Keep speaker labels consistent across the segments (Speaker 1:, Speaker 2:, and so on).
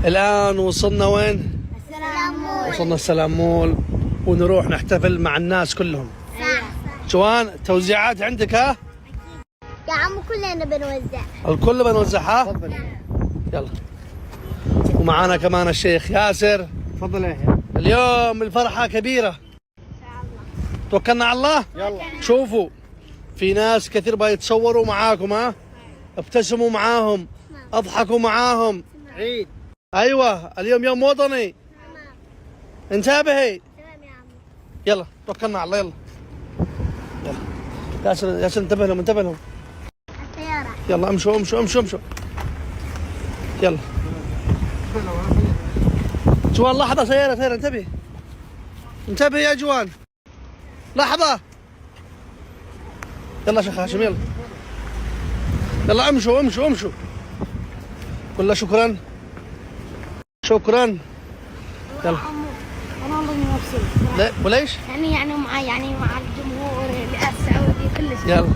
Speaker 1: الآن وصلنا وين؟
Speaker 2: السلام مول.
Speaker 1: وصلنا السلام مول ونروح نحتفل مع الناس كلهم. جوان توزيعات عندك ها؟
Speaker 2: يا عم كلنا بنوزع.
Speaker 1: الكل بنوزعها؟
Speaker 3: تفضل.
Speaker 1: يلا. ومعانا كمان الشيخ ياسر.
Speaker 3: تفضل يا يحيى.
Speaker 1: اليوم الفرحة كبيرة. توكلنا على الله؟
Speaker 3: يلا.
Speaker 1: شوفوا في ناس كثير بيتصوروا معاكم ها؟ ابتسموا معاهم، اضحكوا معاهم.
Speaker 3: عيد.
Speaker 1: ايوه اليوم يوم وطني. انتبهي.
Speaker 2: تمام يا عم.
Speaker 1: يلا توكلنا على الله. يلا ياسر ياسر انتبه لهم انتبه لهم.
Speaker 2: السيارة.
Speaker 1: يلا امشوا امشوا امشوا امشوا. يلا جوان لحظة سيارة انتبهي. انتبهي يا جوان. لحظة. يلا شيخ هاشم يلا. يلا امشوا امشوا امشوا. قل له شكرا. شكرا. يلا.
Speaker 2: انا والله مبسوط.
Speaker 1: لا وليش؟
Speaker 2: يعني مع الجمهور السعودي كل شيء.
Speaker 1: يلا.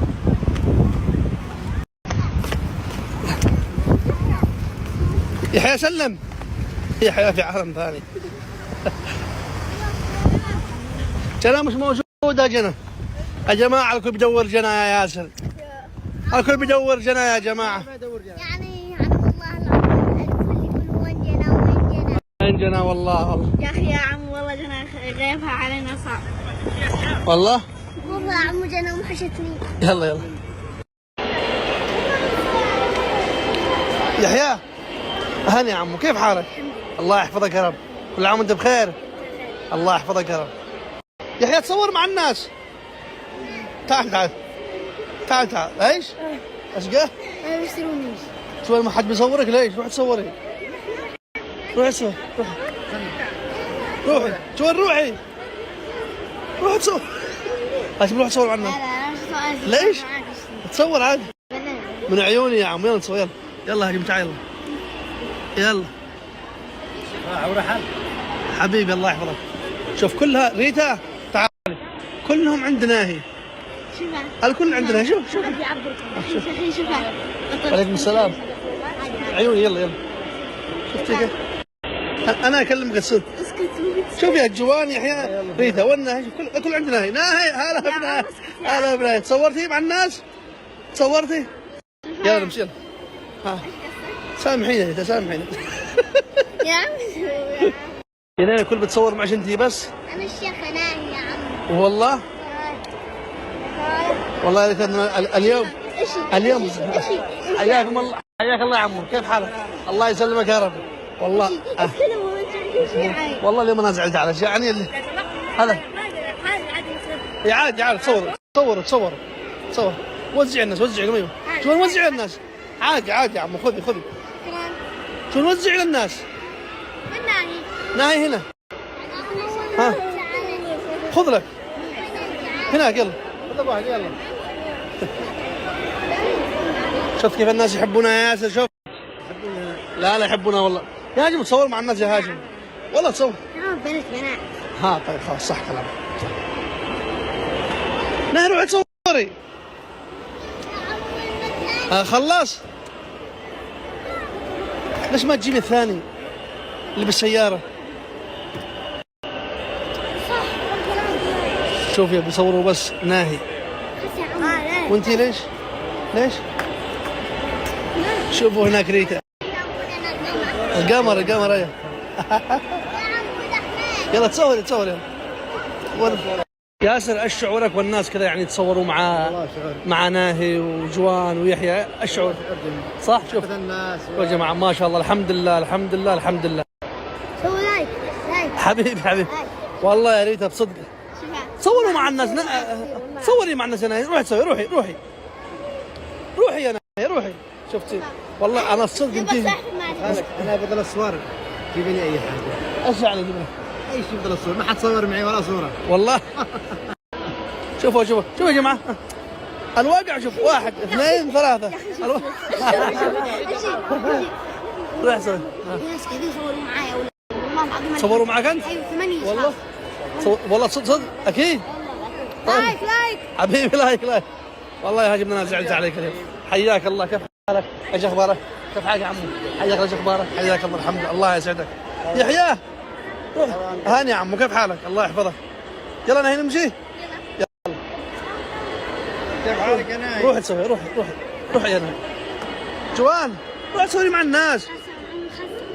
Speaker 1: يحيى سلم. يحيى في عالم ثاني. جنى مش موجودة جنى. يا جماعة الكل بيدور جنى يا ياسر. الكل بيدور جنى يا جماعة.
Speaker 2: يعني والله الكل يقولوا وين جنا وين جنا.
Speaker 1: وين جنى والله
Speaker 2: يا اخي يا عم والله جنا غيبها علينا صعب.
Speaker 1: والله.
Speaker 2: والله يا عم جنا وحشتني.
Speaker 1: يلا يلا. يحيى هاني يا عمو كيف حالك؟ الله يحفظك يا رب. كل عام وانت بخير. الله يحفظك يا رب. يحيى تصور مع الناس. تعال تعال. تعال تعال. ايش؟ اشقى؟
Speaker 2: ما يشترونيش.
Speaker 1: شو ما حد بيصورك ليش؟ روح تصوري. روحي تصور روحي. روحي شو روحي. روحي تصور. هاشم روح تصور معنا. ليش؟ تصور عادي. من عيوني يا عم يلا نصور يلا. يلا هاشم تعال يلا. يلا.
Speaker 3: ورحل.
Speaker 1: حبيبي الله يحفظك. شوف كلها ريتا تعالي. كلهم عندنا هي. الكل عندنا شوف شوف.
Speaker 2: شوف.
Speaker 1: عليكم السلام. عيوني يلا يلا. شفتي كيف؟ انا اكلمك الصدق. شوف يا جوان يحيى ريتا والناهي كل عندنا هي. ناهي هلا بناهي. هلا بناهي. تصورتي مع الناس؟ تصورتي؟ يلا نمشي يلا. ها سامحيني سامحيني.
Speaker 2: يا عم
Speaker 1: يا الكل بتصور معك انتي بس؟
Speaker 2: انا الشيخ ناهي يا عم.
Speaker 1: والله والله يا ريتنا اليوم حياكم الله. حياك الله يا عمو كيف حالك؟ الله يسلمك يا رب. والله والله اليوم انا زعلت على شيء يعني اللي هذا يا عادي تصور وزع الناس وزع لهم. شو نوزع للناس؟ عادي يا عمو خذي شو نوزع للناس؟ ناهي هنا. ها خذ لك هناك يلا. يلا. شفت كيف الناس يحبونا يا ياسر. شوف لا يحبونا والله. يا هاجم تصور مع الناس يا هاجم. والله تصور.
Speaker 2: بنات.
Speaker 1: ها طيب خلاص صح كلامك. نهي روحي تصوري. خلاص. ليش ما تجيب الثاني اللي بالسيارة؟ شوف يا بيصوروا بس ناهي. وانتي ليش؟ شوفوا هناك ريتا. القمر ايه. يلا تصور يلا. ياسر ايش شعورك والناس كذا يعني تصوروا مع ناهي وجوان ويحيى ايش شعور؟ صح شوف
Speaker 3: الناس
Speaker 1: يا جماعه ما شاء الله الحمد لله.
Speaker 2: سوي لايك.
Speaker 1: حبيبي والله يا ريتها بصدق. صوروا مع الناس. صوري مع الناس يا ناهي. روحي تصوري روحي يا ناهي روحي. شفتي والله انا الصدق انتي.
Speaker 3: انا بدل الصور جيبيني اي حاجه.
Speaker 1: ايش يعني جبنا؟
Speaker 3: اي شيء بدل الصور ما حد صور معي ولا صوره.
Speaker 1: والله شوفوا يا جماعه الواقع. شوف 1 2 3 روح سوي.
Speaker 2: ناس كثير صوروا معايا والله العظيم.
Speaker 1: صوروا معك انت؟
Speaker 2: ايوه 8
Speaker 1: والله والله صدق اكيد.
Speaker 2: لايك
Speaker 1: حبيبي لايك والله يا هاجم انا زعلت عليك اليوم. حياك الله كيف حالك؟ ايش اخبارك؟ كيف حالك يا عمو؟ حياك الله، شو اخبارك؟ حياك الله، الحمد لله، الله يسعدك. يحيى روح هاني يا عمو، كيف حالك؟ الله يحفظك. يلا نهي نمشي؟ يلا.
Speaker 3: كيف حالك يا نايف؟
Speaker 1: روح تسوي، روح يا نهي. جوان روح تسوي مع الناس.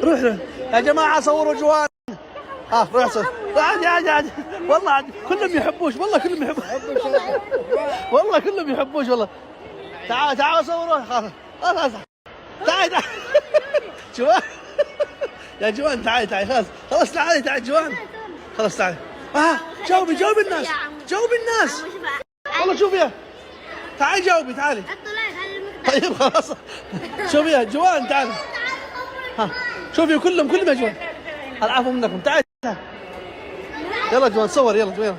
Speaker 1: روح يا جماعة صوروا جوان. روح سوي. عادي والله عادي، كلهم يحبوش، والله كلهم يحبوش. والله كلهم يحبوش والله. تعال صوروا. خلاص تعال جوان. يا جوان تعال خلاص تعال جوان. خلاص تعال. جاوبي الناس. والله شوفي تعالي جاوبي تعالي. طيب خلاص شوفي يا جوان تعالي. شوفي كلهم يا جوان. العفو منكم. تعالي يلا جوان صور. يلا جوان.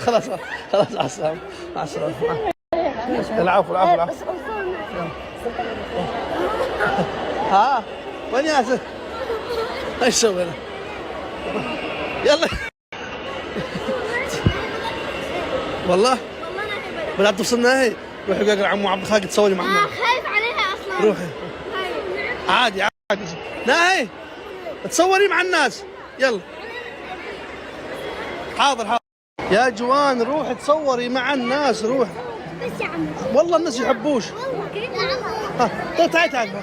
Speaker 1: خلاص مع السلامة. العفو. وين ياسر؟ ايش سوي انا؟ يلا والله بدأت توصلنا هي. روحي قاقر عمو عبد الخالق تصوري معنا.
Speaker 2: خايف عليها اصلا.
Speaker 1: روحي عادي ناهي تصوري مع الناس. يلا حاضر يا جوان، روحي تصوري مع الناس. روح
Speaker 2: بس يا عمو
Speaker 1: والله الناس يحبوش. تعالي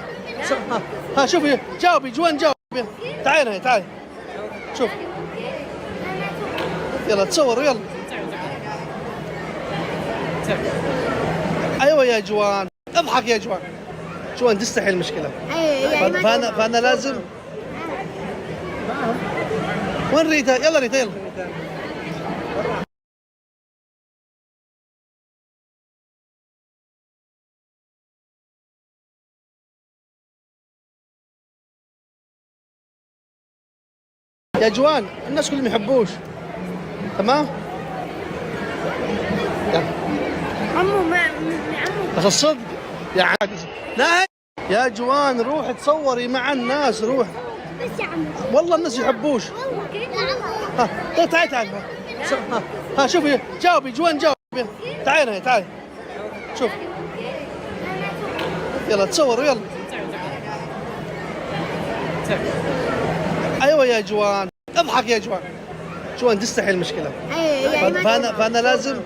Speaker 1: شوفي جاوبي جوان جاوبي. تعالي شوف. يلا تصوروا يلا. ايوه يا جوان اضحك يا جوان تستحي المشكلة. فأنا لازم. وين ريتا؟ يلا ريتا يلا. يا جوان الناس كلهم يحبوش. تمام؟
Speaker 2: عمو
Speaker 1: بس الصدق يا عادي ناهي. يا جوان روحي تصوري مع الناس. روح
Speaker 2: بس يا عمو
Speaker 1: والله الناس يحبوش. تعالي شوفي جاوبي جوان جاوبي. تعالي شوف. يلا تصوروا يلا. ايوه يا جوان اضحك يا جوان تستحي المشكلة. فأنا لازم.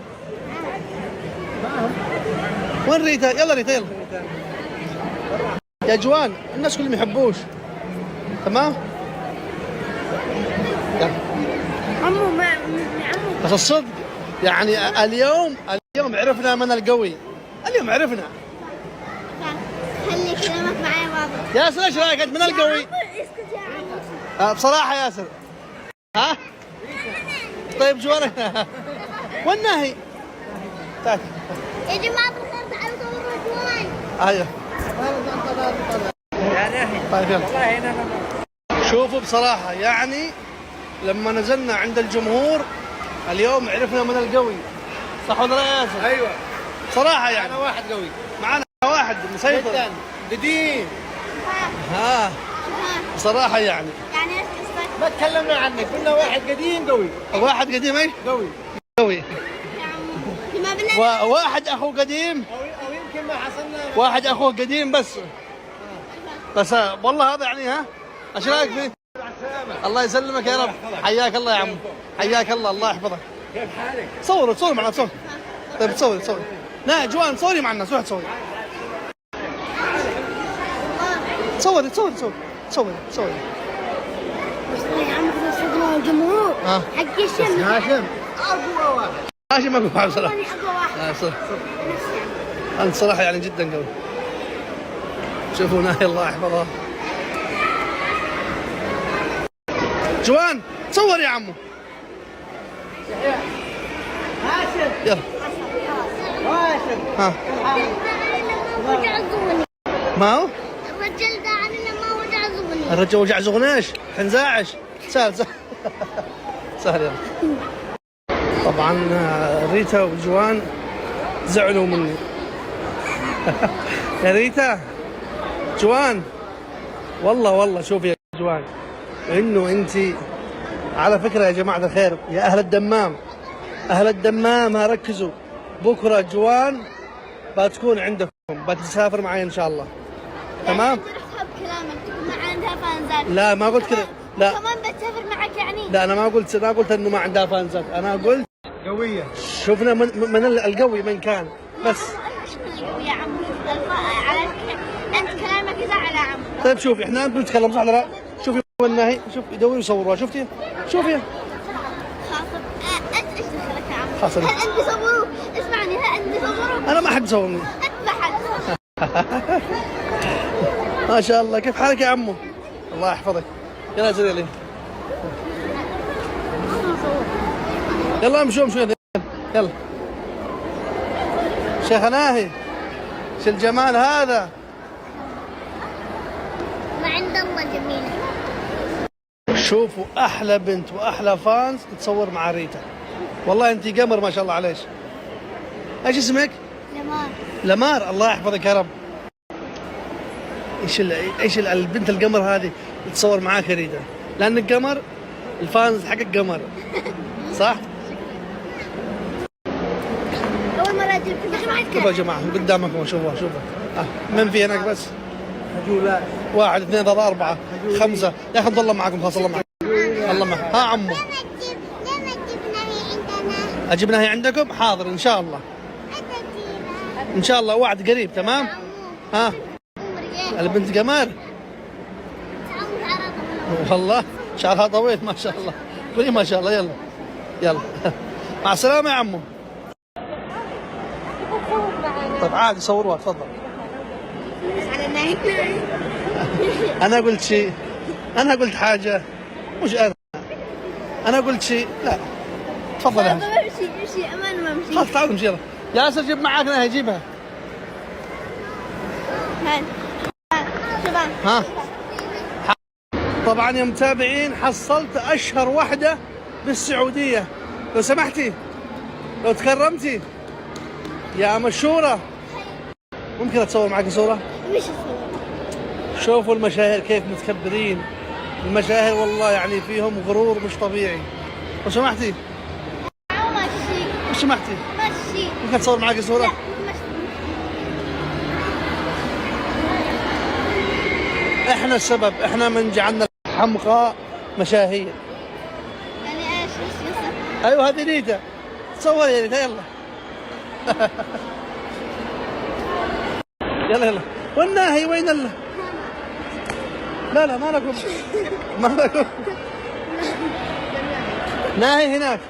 Speaker 1: وين ريتا؟ يلا ريتا يلا. يا جوان الناس كلهم يحبوش. تمام؟
Speaker 2: عمو
Speaker 1: بس الصدق يعني اليوم عرفنا من القوي. اليوم عرفنا.
Speaker 2: خلي كلامك معايا واضح.
Speaker 1: ياسر ايش رايك انت من القوي؟
Speaker 2: اسكت يا عمو.
Speaker 1: بصراحة ياسر. طيب جوان وين ناهي؟ تعال
Speaker 2: يا جماعة الخير تعالوا صوروا جوان.
Speaker 1: ايوه طيب يلا. شوفوا بصراحة يعني لما نزلنا عند الجمهور اليوم عرفنا من القوي. صح ولا لا يا ياسر؟
Speaker 3: ايوه
Speaker 1: صراحة يعني
Speaker 3: انا واحد قوي.
Speaker 1: معنا واحد مسيطر
Speaker 3: جدا قديم.
Speaker 1: بصراحة يعني
Speaker 2: ايش قصدك؟
Speaker 3: ما تكلمنا عنك، قلنا واحد قديم قوي.
Speaker 1: واحد قديم ايش؟
Speaker 3: قوي.
Speaker 2: يا عمو ما بالله.
Speaker 1: وواحد اخوه قديم.
Speaker 3: او يمكن ما حصلنا.
Speaker 1: واحد اخوه قديم بس والله هذا يعني ايش رايك فيه؟ الله يسلمك يا رب. حياك الله يا عمو. حياك الله يحفظك.
Speaker 3: كيف حالك؟
Speaker 1: صوروا معنا صور. طيب تصوري لا جوان صوري مع الناس. روح تصوري
Speaker 2: يا عمو صدموا الجمهور. حق الشم.
Speaker 3: هاشم اقوى واحد.
Speaker 1: هاشم اقوى واحد بصراحة.
Speaker 2: اقوى واحد.
Speaker 1: صح. انت صراحة يعني جدا قوي. شوفوا ناهي الله يحفظها. جوان صور يا عمو.
Speaker 3: هاشم
Speaker 1: يلا
Speaker 2: وجع زغني.
Speaker 1: ما هو؟
Speaker 2: الرجال ده علينا ما وجع زغني.
Speaker 1: الرجال وجع زغناش حنزاعش. سهل يلا. طبعا ريتا وجوان زعلوا مني. يا ريتا جوان والله شوفي يا جوان انه انت على فكرة يا جماعة الخير يا اهل الدمام ركزوا. بكرة جوان بتكون عندكم، بتسافر معي ان شاء الله. تمام؟
Speaker 2: رحب كلامك تكون ما عندها فانزات.
Speaker 1: لا ما قلت كذا، لا
Speaker 2: كمان بتسافر معك يعني.
Speaker 1: لا انا ما قلت انه ما عندها فانزات، انا قلت
Speaker 3: قوية.
Speaker 1: شفنا من القوي من كان بس.
Speaker 2: يا عم على انت كلامك يزعل يا عم.
Speaker 1: طيب شوفي احنا بنتكلم صح ولا لا؟ شوفي والناهي، شوف يدوروا يصوروها، شفتي؟ شوفي
Speaker 2: خاصة انت ايش دخلك يا عم؟
Speaker 1: حصل.
Speaker 2: هل انت صوروا؟ اسمعني هل انت صوروا؟
Speaker 1: انا ما حد يصورني.
Speaker 2: انت ما حد.
Speaker 1: ما شاء الله. كيف حالك يا عمو؟ الله يحفظك. يلا زري لي. يلا امشوا يلا. شيخ ناهي، شو الجمال هذا؟
Speaker 2: ما عند الله جميلة.
Speaker 1: شوفوا احلى بنت واحلى فانز تصور مع ريتا. والله انت قمر ما شاء الله عليك. ايش اسمك؟
Speaker 2: لمار.
Speaker 1: لمار. الله يحفظك يا رب. ايش البنت القمر هذه تصور معاك يا ريتا، لانك قمر، الفانز حقك قمر صح؟
Speaker 2: أول مرة أجيب
Speaker 1: شوفوا يا جماعة قدامكم، شوفوا من في هناك بس؟ هجولات 1 2 3 4 5. يا أخي نضل معكم خلاص. الله معكم. الله معكم. ها عمو
Speaker 2: لما جبنا هي عندنا.
Speaker 1: أجبناها هي عندكم؟ حاضر إن شاء الله. إن شاء الله وعد قريب. تمام؟ ها البنت قمر والله شعرها طويل ما شاء الله. قولي ما شاء الله. يلا مع السلامة يا عمو. طيب عادي صوروها تفضل. أنا قلت شيء، أنا قلت حاجة مش أنا قلت شيء. لا تفضل يا
Speaker 2: امشي امان ما امشي.
Speaker 1: خلاص تعال امشي. يلا ياسر جيب معاك نهي، جيبها. ها طبعا يا متابعين حصلت أشهر وحدة بالسعودية. لو سمحتي لو تكرمتي يا مشهورة ممكن اتصور معك صورة؟
Speaker 2: مش
Speaker 1: شوفوا المشاهير كيف متكبرين. المشاهير والله يعني فيهم غرور مش طبيعي. لو سمحتي
Speaker 2: مشي.
Speaker 1: لو سمحتي
Speaker 2: مشي.
Speaker 1: ممكن اتصور معك صورة؟
Speaker 2: لا
Speaker 1: احنا السبب، احنا من جعلنا حمقاء مشاهير.
Speaker 2: يعني ايش يصير؟
Speaker 1: ايوه هذه ريتا. تصوري يا ريتا يلا. يلا والناهي وين لا ما لكم ناهي هناك.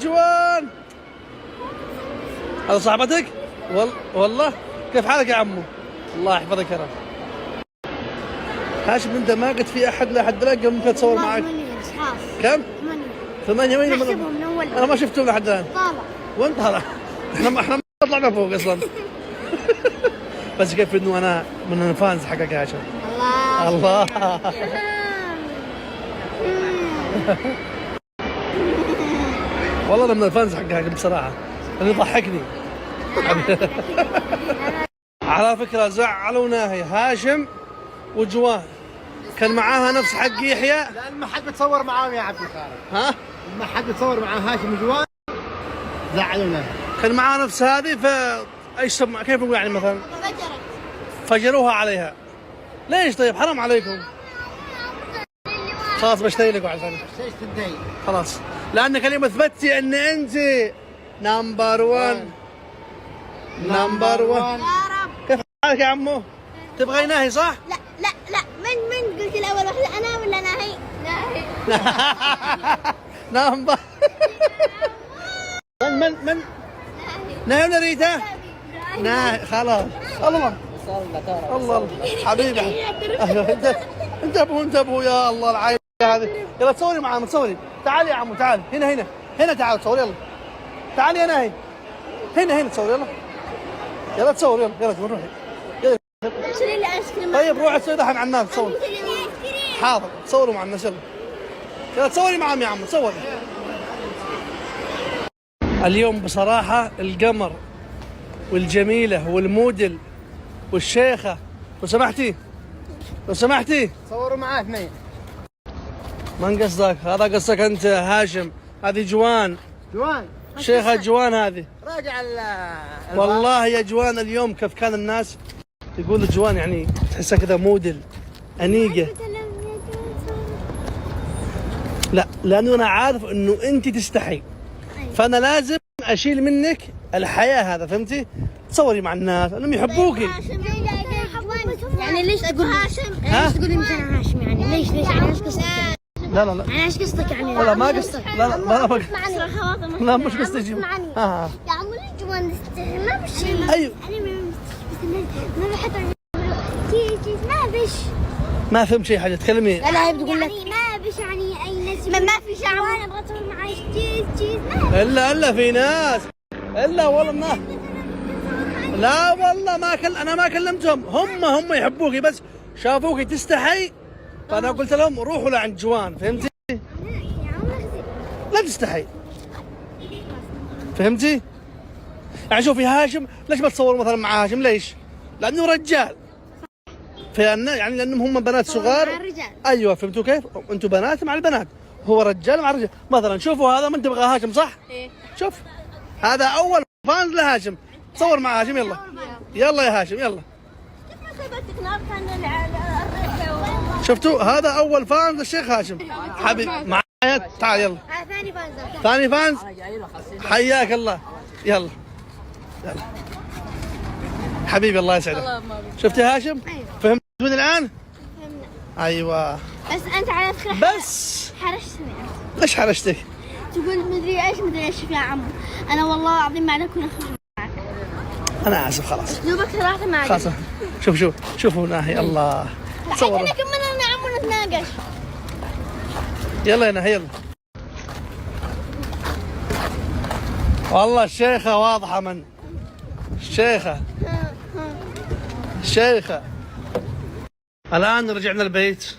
Speaker 1: جوان هذا صاحبتك؟ والله كيف حالك يا عمو؟ الله يحفظك يا رب. هاشم انت ما قلت في احد لحد الان ممكن تصور معك؟ كم؟ 8 وين؟ انا ما شفتهم لحد الان.
Speaker 2: طالع
Speaker 1: وين طالع؟ احنا ما طلعنا فوق اصلا. بس كيف انه انا من الفانز حقك يا هاشم. الله والله انا من الفانز حقك بصراحه، اللي يضحكني. على فكره زعلوا ناهي هاشم وجوان، كان معاها نفس حق يحيى.
Speaker 3: لان ما حد بتصور معاهم يا عبد الخالق.
Speaker 1: ها؟
Speaker 3: ما حد بتصور مع هاشم وجوان زعلونا.
Speaker 1: كان معاها نفس هذه ايش كيف نقول يعني مثلا؟ فجروها عليها. ليش طيب حرام عليكم. خلاص بشتري لك واحد ثاني.
Speaker 3: ليش تتضايق؟
Speaker 1: خلاص لانك اليوم اثبتي ان انت نمبر 1. نمبر 1
Speaker 2: يا رب.
Speaker 1: كيف حالك يا عمو؟ تبغي ناهي صح؟
Speaker 2: لا من قلت الاول واحده انا ولا ناهي؟
Speaker 1: نمبر من ناهي ولا ريتا؟ ناهي خلاص. الله حبيبي. انت ابو يا الله العائله هذه. يلا تصوري معانا تصوري. تعالي يا عمو تعالي هنا تعال تصور. يلا تعالي يا ناهي هنا تصور. يلا تصور. يلا روحي.
Speaker 2: اشتري لي ايس كريم.
Speaker 1: طيب روحي تصوري دحين مع الناس. تصور حاضر. تصوروا مع الناس. يلا تصوري معهم يا عمو تصوري. اليوم بصراحة القمر والجميلة والموديل والشيخة. لو سمحتي
Speaker 3: صوروا معاه اثنين.
Speaker 1: من قصدك؟ هذا قصدك انت هاشم. هذه جوان. شيخة جوان هذه.
Speaker 3: راجع
Speaker 1: والله يا جوان اليوم كيف كان الناس يقول جوان يعني تحسها كذا موديل أنيقة. لا لأنه أنا عارف إنه أنت تستحي، فأنا لازم أشيل منك الحياة هذا، فهمتي؟ تصوري مع الناس انهم يحبوكي.
Speaker 2: يعني ليش تقول هاشم؟ ليش تقول لي مثلا هاشم؟ يعني ليش يعني ايش قصدك؟
Speaker 1: لا لا لا
Speaker 2: يعني ايش قصدك يعني؟
Speaker 1: لا ما قصدك. لا لا لا لا مش قصدي.
Speaker 2: يا عمو الجوان ما بشي.
Speaker 1: ايوه
Speaker 2: ما بحط ما بش.
Speaker 1: ما فهمت شيء حاجه تكلمي.
Speaker 2: لا لا هي بتقول لك ما بش يعني اي ناس ما في شيء. انا ابغى اتصور معي تشيز
Speaker 1: الا في ناس الا والله ما. لا والله انا ما كلمتهم، هم يحبوكي بس شافوكي تستحي فانا قلت لهم روحوا لعند جوان، فهمتي؟ لا تستحي، فهمتي؟ يعني شوفي هاشم ليش ما تصوروا مثلا مع هاشم؟ ليش؟ لانه رجال، يعني لانهم هم بنات صغار. ايوه فهمتوا كيف؟ انتم بنات مع البنات، هو رجال مع الرجال. مثلا شوفوا هذا من تبغى هاشم صح؟ ايه شوف هذا اول فان لهاشم، تصور مع هاشم يلا. يلا يا هاشم يلا. شفتوا هذا اول فان للشيخ هاشم حبيبي. معايا تعال يلا. ثاني فانز حياك الله. يلا يلا حبيبي الله يسعدك. شفتي هاشم؟ فهمت من الان؟ ايوه
Speaker 2: بس انت على فكره
Speaker 1: بس
Speaker 2: حرشتني.
Speaker 1: ليش حرشتك؟
Speaker 2: تقول مدري ايش يا عمو. انا والله العظيم ما اكون اخرج معك.
Speaker 1: انا اسف خلاص.
Speaker 2: اسلوبك صراحه ما عجبني.
Speaker 1: خلاص شوفوا ناهي الله.
Speaker 2: تصور احنا كملنا يا عمو نتناقش.
Speaker 1: يلا يا ناهي يلا. والله الشيخة واضحة من الشيخة. الآن رجعنا البيت